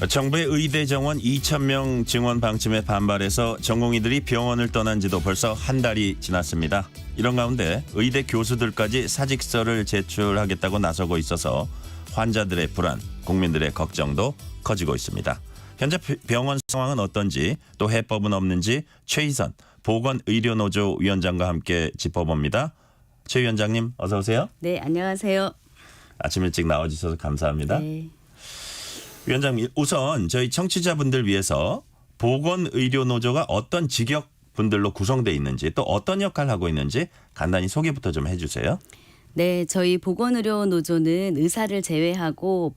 정부의 의대 정원 2,000명 증원 방침에 반발해서 전공의들이 병원을 떠난 지도 벌써 한 달이 지났습니다. 이런 가운데 의대 교수들까지 사직서를 제출하겠다고 나서고 있어서 환자들의 불안, 국민들의 걱정도 커지고 있습니다. 현재 병원 상황은 어떤지, 또 해법은 없는지 최희선 보건의료노조 위원장과 함께 짚어봅니다. 최 위원장님 어서 오세요. 네, 안녕하세요. 아침 일찍 나와주셔서 감사합니다. 네. 위원장님, 우선 저희 청취자분들 위해서 보건의료노조가 어떤 직역분들로 구성되어 있는지, 또 어떤 역할을 하고 있는지 간단히 소개부터 좀 해주세요. 네, 저희 보건의료노조는 의사를 제외하고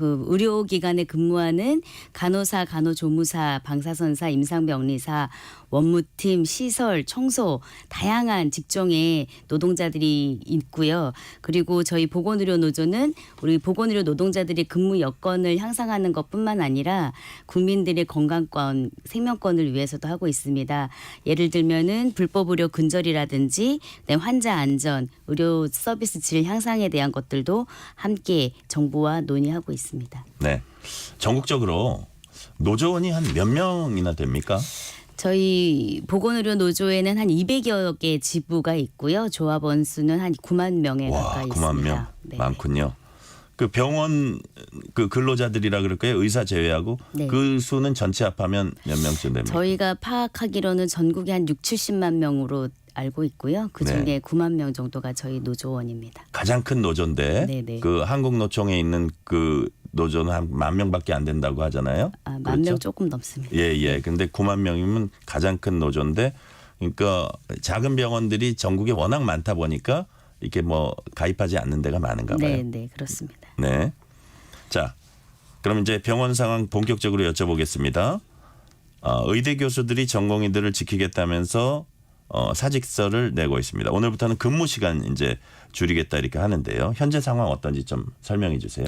의료기관에 근무하는 간호사, 간호조무사, 방사선사, 임상병리사, 원무팀, 시설, 청소 다양한 직종의 노동자들이 있고요. 그리고 저희 보건의료노조는 우리 보건의료 노동자들이 근무 여건을 향상하는 것뿐만 아니라 국민들의 건강권, 생명권을 위해서도 하고 있습니다. 예를 들면은 불법 의료 근절이라든지 환자 안전, 의료 서비스 질 향상에 대한 것들도 함께 정부와 논의하고 있습니다. 네, 전국적으로 노조원이 한 몇 명이나 됩니까? 저희 보건의료 노조에는 한 200여 개 지부가 있고요. 조합원 수는 한 9만 명에 가까이 9만 있습니다. 명. 네. 많군요. 그 병원 그 근로자들이라 그럴까요? 의사 제외하고 네. 그 수는 전체 합하면 몇 명쯤 됩니까? 저희가 파악하기로는 전국에 한 6, 70만 명으로 알고 있고요. 그중에 네. 9만 명 정도가 저희 노조원입니다. 가장 큰 노조인데 네네. 그 한국노총에 있는 그 노조는 한 10,000명밖에 안 된다고 하잖아요. 만 그렇죠? 명 조금 넘습니다. 예. 근데 9만 명이면 가장 큰 노조인데, 그러니까 작은 병원들이 전국에 워낙 많다 보니까 이렇게 뭐 가입하지 않는 데가 많은가 봐요. 네, 그렇습니다. 네. 자, 그럼 이제 병원 상황 본격적으로 여쭤보겠습니다. 의대 교수들이 전공의들을 지키겠다면서 사직서를 내고 있습니다. 오늘부터는 근무 시간 이제 줄이겠다 이렇게 하는데요. 현재 상황 어떤지 좀 설명해 주세요.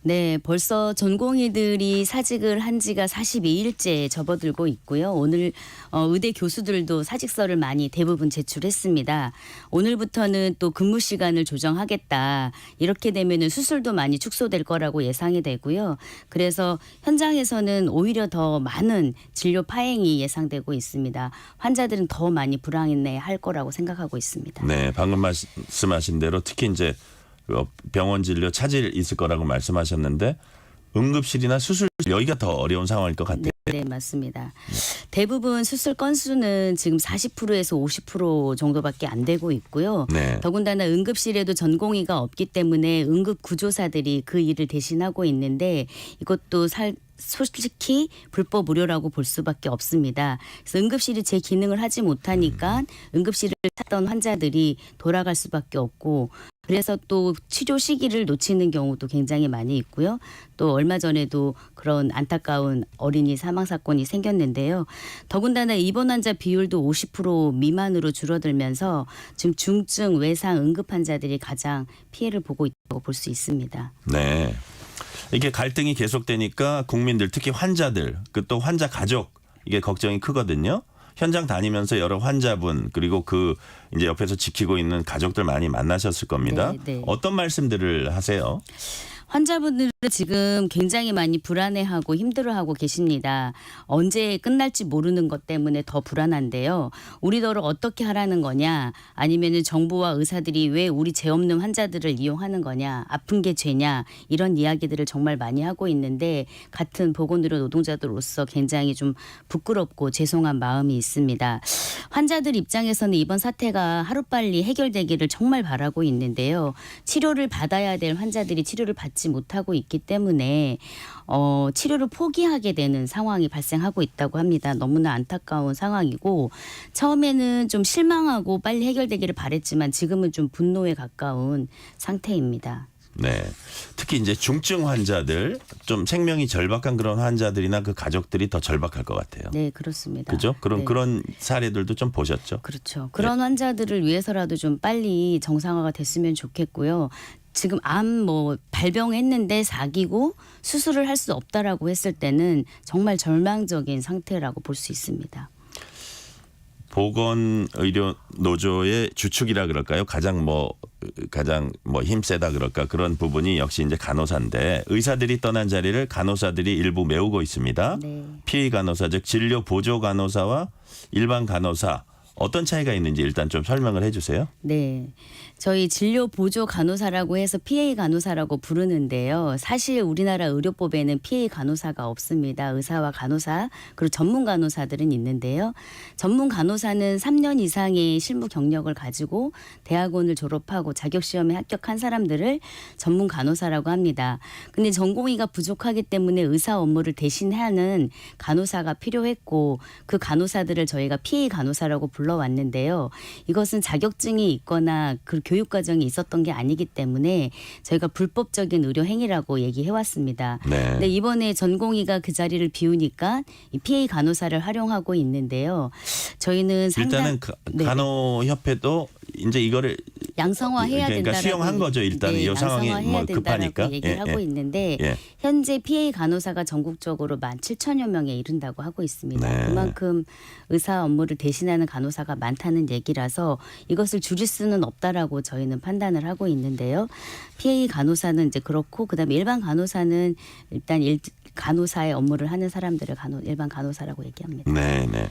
네, 벌써 전공의들이 사직을 한 지가 42일째 접어들고 있고요. 오늘 의대 교수들도 사직서를 많이 대부분 제출했습니다. 오늘부터는 또 근무 시간을 조정하겠다. 이렇게 되면은 수술도 많이 축소될 거라고 예상이 되고요. 그래서 현장에서는 오히려 더 많은 진료 파행이 예상되고 있습니다. 환자들은 더 많이 불안해할 거라고 생각하고 있습니다. 네, 방금 말씀하신 대로 특히 이제 병원 진료 차질 있을 거라고 말씀하셨는데 응급실이나 수술실 여기가 더 어려운 상황일 것 같아요. 네, 맞습니다. 대부분 수술 건수는 지금 40%에서 50% 정도밖에 안 되고 있고요. 네. 더군다나 응급실에도 전공의가 없기 때문에 응급 구조사들이 그 일을 대신하고 있는데 이것도 솔직히 불법 의료라고 볼 수밖에 없습니다. 그래서 응급실이 제 기능을 하지 못하니까 응급실을 찾던 환자들이 돌아갈 수밖에 없고, 그래서 또 치료 시기를 놓치는 경우도 굉장히 많이 있고요. 또 얼마 전에도 그런 안타까운 어린이 사망 사건이 생겼는데요. 더군다나 입원 환자 비율도 50% 미만으로 줄어들면서 지금 중증, 외상, 응급 환자들이 가장 피해를 보고 있다고 볼 수 있습니다. 네. 이게 갈등이 계속되니까 국민들, 특히 환자들, 또 환자 가족 이게 걱정이 크거든요. 현장 다니면서 여러 환자분 그리고 그 이제 옆에서 지키고 있는 가족들 많이 만나셨을 겁니다. 네. 어떤 말씀들을 하세요? 환자분들은 지금 굉장히 많이 불안해하고 힘들어하고 계십니다. 언제 끝날지 모르는 것 때문에 더 불안한데요. 우리더러 어떻게 하라는 거냐, 아니면 정부와 의사들이 왜 우리 죄 없는 환자들을 이용하는 거냐, 아픈 게 죄냐, 이런 이야기들을 정말 많이 하고 있는데 같은 보건의료 노동자들로서 굉장히 좀 부끄럽고 죄송한 마음이 있습니다. 환자들 입장에서는 이번 사태가 하루빨리 해결되기를 정말 바라고 있는데요. 치료를 받아야 될 환자들이 치료를 받지 못하고 있기 때문에 치료를 포기하게 되는 상황이 발생하고 있다고 합니다. 너무나 안타까운 상황이고, 처음에는 좀 실망하고 빨리 해결되기를 바랬지만 지금은 좀 분노에 가까운 상태입니다. 네. 특히 이제 중증 환자들, 좀 생명이 절박한 그런 환자들이나 그 가족들이 더 절박할 것 같아요. 네, 그렇습니다. 그죠? 네. 그런 사례들도 좀 보셨죠? 그렇죠. 그런 환자들을 위해서라도 좀 빨리 정상화가 됐으면 좋겠고요. 지금 암 발병했는데 사기고 수술을 할 수 없다라고 했을 때는 정말 절망적인 상태라고 볼 수 있습니다. 보건의료노조의 주축이라 그럴까요? 가장 뭐 힘세다 그럴까 그런 부분이 역시 이제 간호사인데 의사들이 떠난 자리를 간호사들이 일부 메우고 있습니다. 네. PA 간호사 즉 진료 보조 간호사와 일반 간호사 어떤 차이가 있는지 일단 좀 설명을 해주세요. 네. 저희 진료 보조 간호사라고 해서 PA 간호사라고 부르는데요. 사실 우리나라 의료법에는 PA 간호사가 없습니다. 의사와 간호사 그리고 전문 간호사들은 있는데요. 전문 간호사는 3년 이상의 실무 경력을 가지고 대학원을 졸업하고 자격시험에 합격한 사람들을 전문 간호사라고 합니다. 근데 전공의가 부족하기 때문에 의사 업무를 대신하는 간호사가 필요했고 그 간호사들을 저희가 PA 간호사라고 불러왔는데요. 이것은 자격증이 있거나 그 교육 과정이 있었던 게 아니기 때문에 저희가 불법적인 의료 행위라고 얘기해 왔습니다. 네. 근데 이번에 전공의가 그 자리를 비우니까 이 PA 간호사를 활용하고 있는데요. 저희는 일단은 네. 간호협회도 이제 이거를 양성화해야 그러니까 된다라고 수용한 거죠. 일단 이 상황이 뭐 급하니까 얘기를 하고 있는데 현재 PA 간호사가 전국적으로 17,000여 명에 이른다고 하고 있습니다. 네. 그만큼 의사 업무를 대신하는 간호사가 많다는 얘기라서 이것을 줄일 수는 없다라고 저희는 판단을 하고 있는데요. PA 간호사는 이제 그렇고 그다음에 일반 간호사는 일단 간호사의 업무를 하는 사람들을 일반 간호사라고 얘기합니다. 네, 네.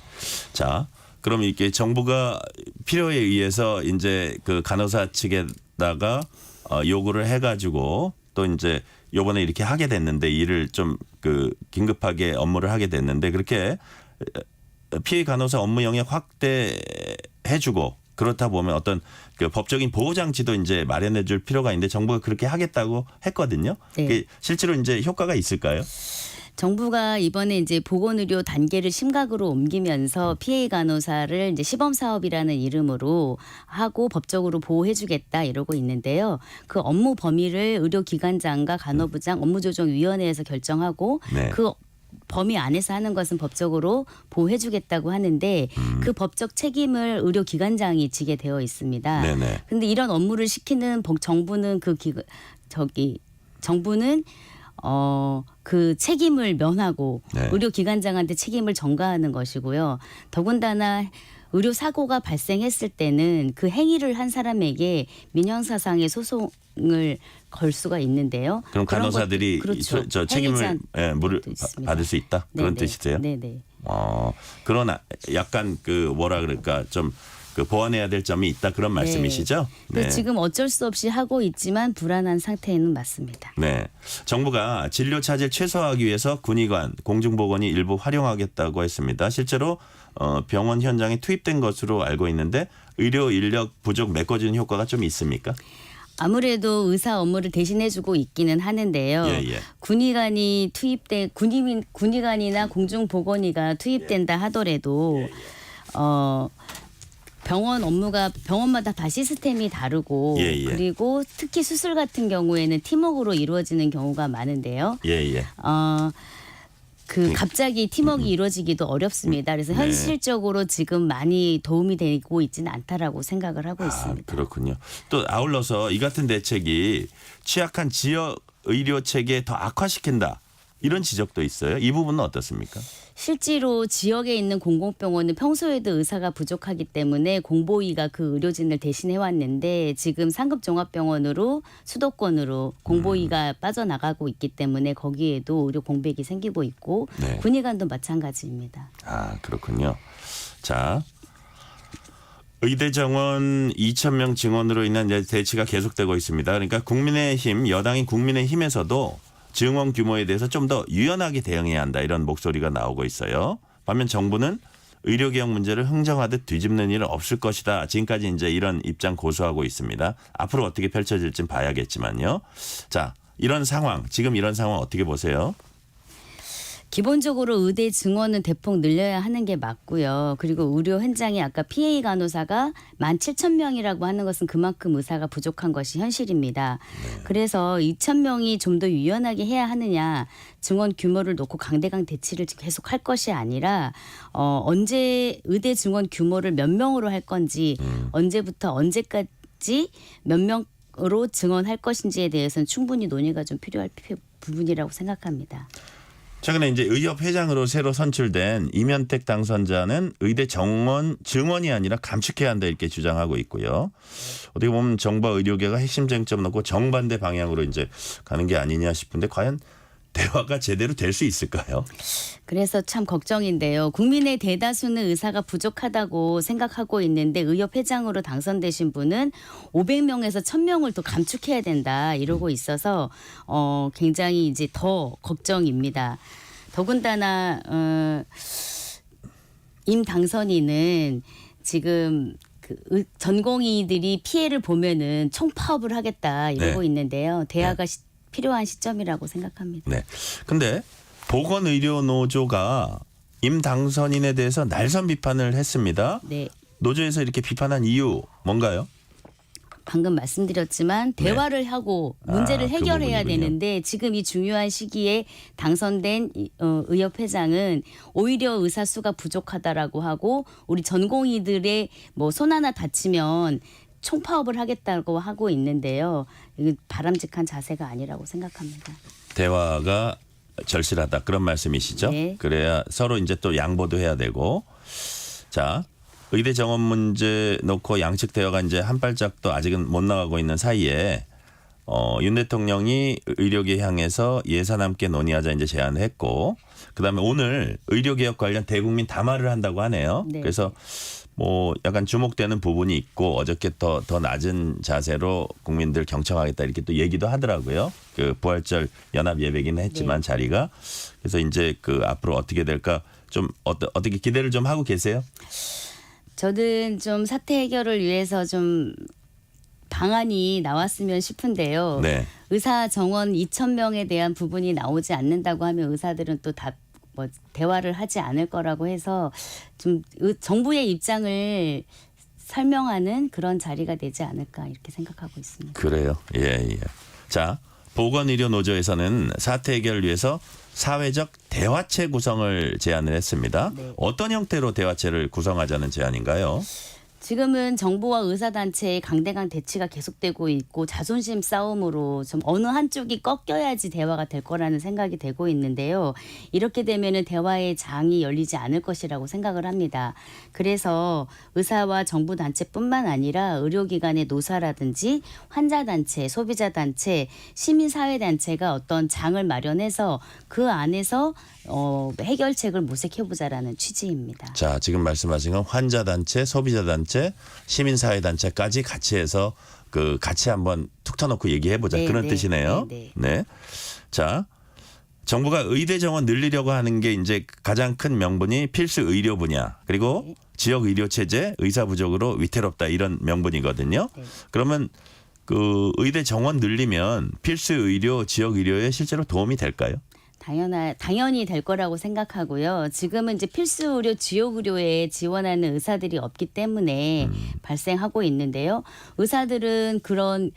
자, 그럼 이게 정부가 필요에 의해서 이제 그 간호사 측에다가 요구를 해가지고 또 이제 요번에 이렇게 하게 됐는데 일을 좀 그 긴급하게 업무를 하게 됐는데 그렇게 피해 간호사 업무 영역 확대해주고 그렇다 보면 어떤 그 법적인 보호 장치도 이제 마련해 줄 필요가 있는데 정부가 그렇게 하겠다고 했거든요. 네. 실제로 이제 효과가 있을까요? 정부가 이번에 이제 보건의료 단계를 심각으로 옮기면서 PA 간호사를 이제 시범 사업이라는 이름으로 하고 법적으로 보호해주겠다 이러고 있는데요. 그 업무 범위를 의료기관장과 간호부장 업무조정위원회에서 결정하고 네. 그 범위 안에서 하는 것은 법적으로 보호해주겠다고 하는데 그 법적 책임을 의료기관장이 지게 되어 있습니다. 네네. 근데 이런 업무를 시키는 정부는 정부는 그 책임을 면하고 네. 의료기관장한테 책임을 전가하는 것이고요. 더군다나 의료 사고가 발생했을 때는 그 행위를 한 사람에게 민형사상의 소송을 걸 수가 있는데요. 그럼 간호사들이 그렇죠. 저 책임을 받을 수 있다 그런 네네. 뜻이세요? 네네. 그런 약간 그 뭐라 그럴까 좀 그 보완해야 될 점이 있다 그런 말씀이시죠? 네. 지금 어쩔 수 없이 하고 있지만 불안한 상태에는 맞습니다. 네. 정부가 진료 차질 최소화하기 위해서 군의관, 공중보건이 일부 활용하겠다고 했습니다. 실제로 병원 현장에 투입된 것으로 알고 있는데 의료 인력 부족 메꿔주는 효과가 좀 있습니까? 아무래도 의사 업무를 대신해주고 있기는 하는데요. 예. 군의관이 군의관이나 공중보건의가 투입된다 하더라도 병원 업무가 병원마다 다 시스템이 다르고 그리고 특히 수술 같은 경우에는 팀워크로 이루어지는 경우가 많은데요. 갑자기 팀워크가 이루어지기도 어렵습니다. 그래서 현실적으로 지금 많이 도움이 되고 있지는 않다라고 생각을 하고 있습니다. 그렇군요. 또 아울러서 이 같은 대책이 취약한 지역 의료 체계 더 악화시킨다. 이런 지적도 있어요. 이 부분은 어떻습니까? 실제로 지역에 있는 공공병원은 평소에도 의사가 부족하기 때문에 공보위가 그 의료진을 대신해 왔는데 지금 상급 종합병원으로 수도권으로 공보위가 빠져나가고 있기 때문에 거기에도 의료 공백이 생기고 있고 군의관도 마찬가지입니다. 그렇군요. 자, 의대 정원 2,000명 증원으로 인한 대치가 계속되고 있습니다. 그러니까 국민의힘 여당인 국민의힘에서도 증원 규모에 대해서 좀 더 유연하게 대응해야 한다 이런 목소리가 나오고 있어요. 반면 정부는 의료개혁 문제를 흥정하듯 뒤집는 일은 없을 것이다. 지금까지 이제 이런 입장 고수하고 있습니다. 앞으로 어떻게 펼쳐질지는 봐야겠지만요. 자, 지금 이런 상황 어떻게 보세요? 기본적으로 의대 증원은 대폭 늘려야 하는 게 맞고요. 그리고 의료 현장에 아까 PA 간호사가 17,000명이라고 하는 것은 그만큼 의사가 부족한 것이 현실입니다. 그래서 2,000명이 좀 더 유연하게 해야 하느냐 증원 규모를 놓고 강대강 대치를 계속 할 것이 아니라 언제 의대 증원 규모를 몇 명으로 할 건지 언제부터 언제까지 몇 명으로 증원할 것인지에 대해서는 충분히 논의가 좀 필요할 부분이라고 생각합니다. 최근에 이제 의협 회장으로 새로 선출된 이면택 당선자는 의대 정원 증원이 아니라 감축해야 한다 이렇게 주장하고 있고요. 어떻게 보면 정부와 의료계가 핵심 쟁점 놓고 정반대 방향으로 이제 가는 게 아니냐 싶은데 과연 대화가 제대로 될 수 있을까요? 그래서 참 걱정인데요. 국민의 대다수는 의사가 부족하다고 생각하고 있는데 의협 회장으로 당선되신 분은 500명에서 1000명을 더 감축해야 된다 이러고 있어서 굉장히 이제 더 걱정입니다. 더군다나 임 당선인은 지금 전공의들이 피해를 보면은 총파업을 하겠다 이러고 네. 있는데요. 대화가 필요한 시점이라고 생각합니다. 네. 근데 보건의료노조가 임 당선인에 대해서 날선 비판을 했습니다. 네. 노조에서 이렇게 비판한 이유 뭔가요? 방금 말씀드렸지만 대화를 하고 문제를 그 해결해야 부분이군요. 되는데 지금 이 중요한 시기에 당선된 의협 회장은 오히려 의사 수가 부족하다라고 하고 우리 전공의들의 뭐 손 하나 다치면 총파업을 하겠다고 하고 있는데요. 이건 바람직한 자세가 아니라고 생각합니다. 대화가 절실하다 그런 말씀이시죠? 네. 그래야 서로 이제 또 양보도 해야 되고. 자, 의대 정원 문제 놓고 양측 대화가 이제 한 발짝도 아직은 못 나가고 있는 사이에 윤 대통령이 의료계 향해서 예산 함께 논의하자 이제 제안을 했고 그다음에 오늘 의료개혁 관련 대국민 담화를 한다고 하네요. 네. 그래서 뭐 약간 주목되는 부분이 있고 어저께 더 낮은 자세로 국민들 경청하겠다 이렇게 또 얘기도 하더라고요. 그 부활절 연합 예배기는 했지만 네. 자리가 그래서 이제 그 앞으로 어떻게 될까 좀 어떻게 기대를 좀 하고 계세요? 저는 좀 사태 해결을 위해서 좀 방안이 나왔으면 싶은데요. 네. 의사 정원 2,000명에 대한 부분이 나오지 않는다고 하면 의사들은 또 뭐 대화를 하지 않을 거라고 해서 좀 정부의 입장을 설명하는 그런 자리가 되지 않을까 이렇게 생각하고 있습니다. 그래요. 예. 자, 보건의료노조에서는 사태 해결을 위해서 사회적 대화체 구성을 제안을 했습니다. 네. 어떤 형태로 대화체를 구성하자는 제안인가요? 지금은 정부와 의사단체의 강대강 대치가 계속되고 있고 자존심 싸움으로 좀 어느 한쪽이 꺾여야지 대화가 될 거라는 생각이 되고 있는데요. 이렇게 되면은 대화의 장이 열리지 않을 것이라고 생각을 합니다. 그래서 의사와 정부 단체뿐만 아니라 의료기관의 노사라든지 환자단체, 소비자단체, 시민사회단체가 어떤 장을 마련해서 그 안에서 해결책을 모색해보자라는 취지입니다. 자, 지금 말씀하신 건 환자단체, 소비자단체, 시민사회단체까지 같이 해서 그 같이 한번 툭 터놓고 얘기해보자 네, 그런 네, 뜻이네요. 네. 자, 정부가 의대 정원 늘리려고 하는 게 이제 가장 큰 명분이 필수 의료 분야 그리고 네. 지역 의료 체제 의사 부족으로 위태롭다 이런 명분이거든요. 네. 그러면 그 의대 정원 늘리면 필수 의료, 지역 의료에 실제로 도움이 될까요? 당연히 될 거라고 생각하고요. 지금은 이제 필수 의료, 지역 의료에 지원하는 의사들이 없기 때문에 발생하고 있는데요. 의사들은 그런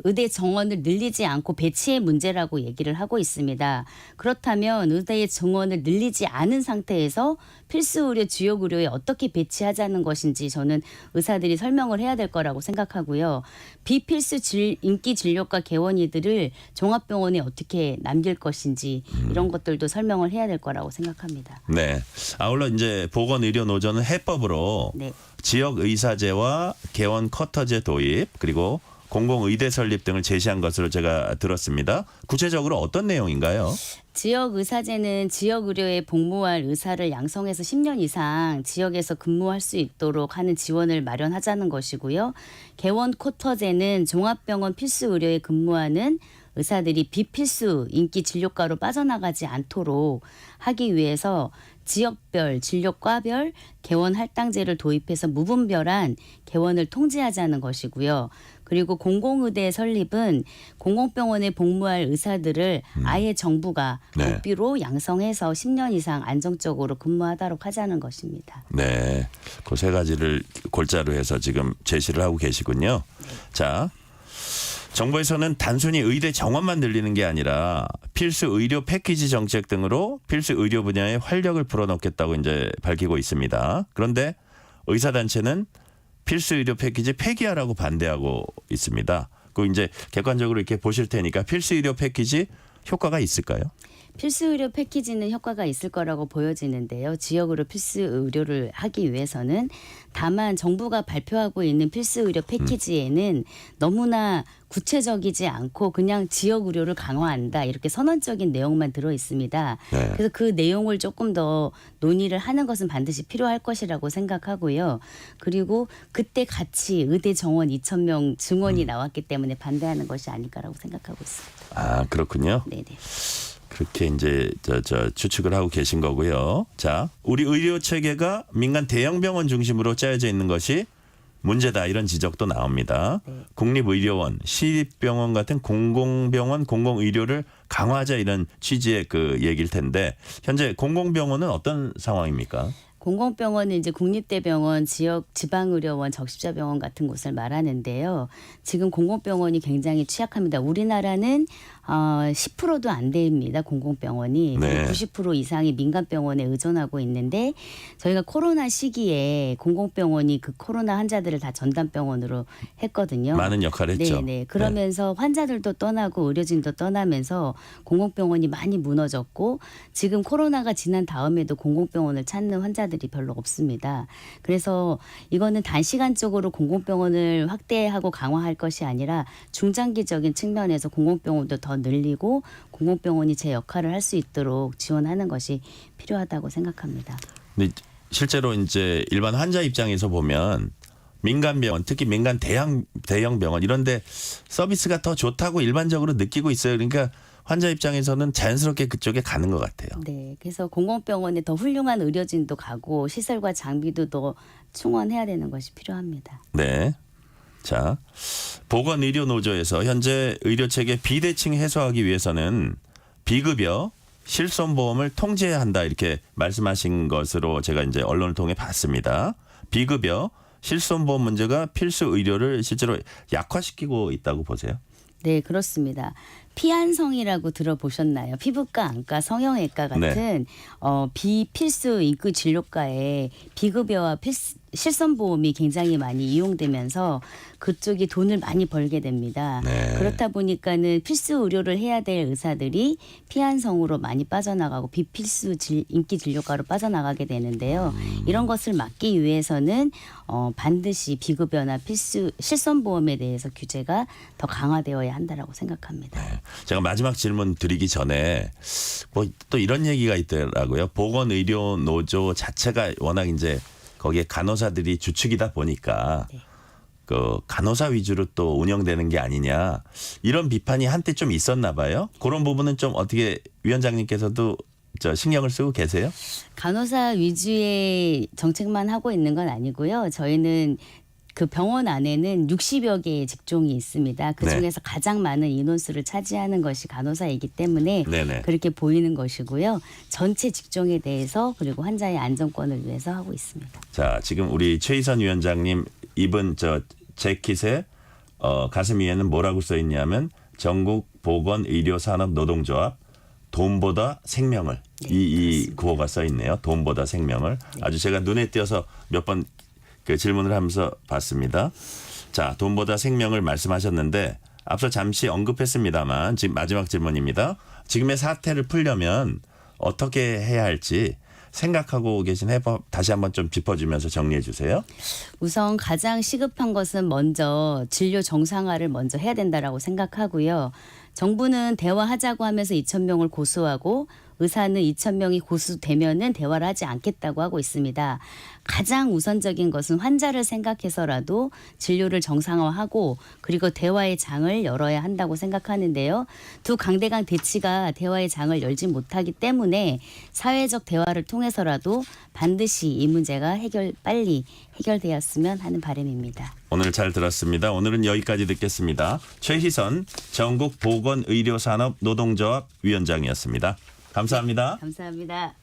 의대 정원을 늘리지 않고 배치의 문제라고 얘기를 하고 있습니다. 그렇다면 의대의 정원을 늘리지 않은 상태에서 필수 의료, 지역 의료에 어떻게 배치하자는 것인지 저는 의사들이 설명을 해야 될 거라고 생각하고요. 비필수 인기 진료과 개원의들을 종합병원에 어떻게 남길 것인지 이런 것들도 설명을 해야 될 거라고 생각합니다. 네. 아울러 이제 보건의료노조는 해법으로 네. 지역 의사제와 개원 쿼터제 도입 그리고 공공의대 설립 등을 제시한 것으로 제가 들었습니다. 구체적으로 어떤 내용인가요? 지역 의사제는 지역 의료에 복무할 의사를 양성해서 10년 이상 지역에서 근무할 수 있도록 하는 지원을 마련하자는 것이고요. 개원 쿼터제는 종합병원 필수 의료에 근무하는 의사들이 비필수 인기 진료과로 빠져나가지 않도록 하기 위해서 지역별, 진료과별 개원 할당제를 도입해서 무분별한 개원을 통제하자는 것이고요. 그리고 공공의대 설립은 공공병원에 복무할 의사들을 아예 정부가 네. 국비로 양성해서 10년 이상 안정적으로 근무하도록 하자는 것입니다. 네. 그 세 가지를 골자로 해서 지금 제시를 하고 계시군요. 자, 정부에서는 단순히 의대 정원만 늘리는 게 아니라 필수 의료 패키지 정책 등으로 필수 의료 분야에 활력을 불어넣겠다고 이제 밝히고 있습니다. 그런데 의사단체는 필수 의료 패키지 폐기하라고 반대하고 있습니다. 그 이제 객관적으로 이렇게 보실 테니까 필수 의료 패키지 효과가 있을까요? 필수 의료 패키지는 효과가 있을 거라고 보여지는데요. 지역으로 필수 의료를 하기 위해서는 다만 정부가 발표하고 있는 필수 의료 패키지에는 너무나 구체적이지 않고 그냥 지역 의료를 강화한다 이렇게 선언적인 내용만 들어 있습니다. 네. 그래서 그 내용을 조금 더 논의를 하는 것은 반드시 필요할 것이라고 생각하고요. 그리고 그때 같이 의대 정원 2,000명 증원이 나왔기 때문에 반대하는 것이 아닐까라고 생각하고 있습니다. 아, 그렇군요. 네네. 그렇게 이제 저 추측을 하고 계신 거고요. 자, 우리 의료 체계가 민간 대형 병원 중심으로 짜여져 있는 것이 문제다 이런 지적도 나옵니다. 네. 국립의료원, 시립병원 같은 공공병원, 공공의료를 강화하자 이런 취지의 그 얘기일 텐데 현재 공공병원은 어떤 상황입니까? 공공병원은 이제 국립대병원, 지방의료원, 적십자병원 같은 곳을 말하는데요. 지금 공공병원이 굉장히 취약합니다. 우리나라는 10%도 안 됩니다. 공공병원이. 네. 90% 이상이 민간병원에 의존하고 있는데 저희가 코로나 시기에 공공병원이 그 코로나 환자들을 다 전담병원으로 했거든요. 많은 역할을 했죠. 네네. 그러면서 환자들도 떠나고 의료진도 떠나면서 공공병원이 많이 무너졌고 지금 코로나가 지난 다음에도 공공병원을 찾는 환자들이 별로 없습니다. 그래서 이거는 단시간적으로 공공병원을 확대하고 강화할 것이 아니라 중장기적인 측면에서 공공병원도 더 늘리고 공공병원이 제 역할을 할 수 있도록 지원하는 것이 필요하다고 생각합니다. 근데 실제로 이제 일반 환자 입장에서 보면 민간 병원, 특히 민간 대형 병원 이런데 서비스가 더 좋다고 일반적으로 느끼고 있어요. 그러니까 환자 입장에서는 자연스럽게 그쪽에 가는 것 같아요. 네, 그래서 공공병원에 더 훌륭한 의료진도 가고 시설과 장비도 더 충원해야 되는 것이 필요합니다. 네. 자, 보건의료노조에서 현재 의료체계 비대칭 해소하기 위해서는 비급여, 실손보험을 통제해야 한다 이렇게 말씀하신 것으로 제가 이제 언론을 통해 봤습니다. 비급여, 실손보험 문제가 필수 의료를 실제로 약화시키고 있다고 보세요. 네, 그렇습니다. 피한성이라고 들어보셨나요? 피부과, 안과, 성형외과 같은 비필수 인구 진료과에 비급여와 실손보험이 굉장히 많이 이용되면서 그쪽이 돈을 많이 벌게 됩니다. 네. 그렇다 보니까는 필수 의료를 해야 될 의사들이 피한성으로 많이 빠져나가고 비필수 인기 진료과로 빠져나가게 되는데요. 이런 것을 막기 위해서는 반드시 비급여나 실손보험에 대해서 규제가 더 강화되어야 한다라고 생각합니다. 네. 제가 마지막 질문 드리기 전에 뭐 또 이런 얘기가 있더라고요. 보건의료노조 자체가 워낙 이제 거기에 간호사들이 주축이다 보니까 네. 그 간호사 위주로 또 운영되는 게 아니냐 이런 비판이 한때 좀 있었나 봐요. 그런 부분은 좀 어떻게 위원장님께서도 신경을 쓰고 계세요? 간호사 위주의 정책만 하고 있는 건 아니고요. 저희는 그 병원 안에는 60여 개의 직종이 있습니다. 그중에서 가장 많은 인원수를 차지하는 것이 간호사이기 때문에 네네. 그렇게 보이는 것이고요. 전체 직종에 대해서 그리고 환자의 안전권을 위해서 하고 있습니다. 자, 지금 우리 최희선 위원장님 입은 재킷에 가슴 위에는 뭐라고 써 있냐면 전국 보건의료산업노동조합 돈보다 생명을 이 구호가 써 있네요. 돈보다 생명을 아주 제가 눈에 띄어서 몇 번 그 질문을 하면서 봤습니다. 자, 돈보다 생명을 말씀하셨는데 앞서 잠시 언급했습니다만 지금 마지막 질문입니다. 지금의 사태를 풀려면 어떻게 해야 할지 생각하고 계신 해법 다시 한번 좀 짚어주면서 정리해 주세요. 우선 가장 시급한 것은 먼저 진료 정상화를 먼저 해야 된다라고 생각하고요. 정부는 대화하자고 하면서 2,000명을 고수하고 의사는 2,000명이 고수되면은 대화를 하지 않겠다고 하고 있습니다. 가장 우선적인 것은 환자를 생각해서라도 진료를 정상화하고 그리고 대화의 장을 열어야 한다고 생각하는데요. 두 강대강 대치가 대화의 장을 열지 못하기 때문에 사회적 대화를 통해서라도 반드시 이 문제가 빨리 해결되었으면 하는 바람입니다. 오늘 잘 들었습니다. 오늘은 여기까지 듣겠습니다. 최희선 전국보건의료산업노동조합 위원장이었습니다. 감사합니다. 감사합니다.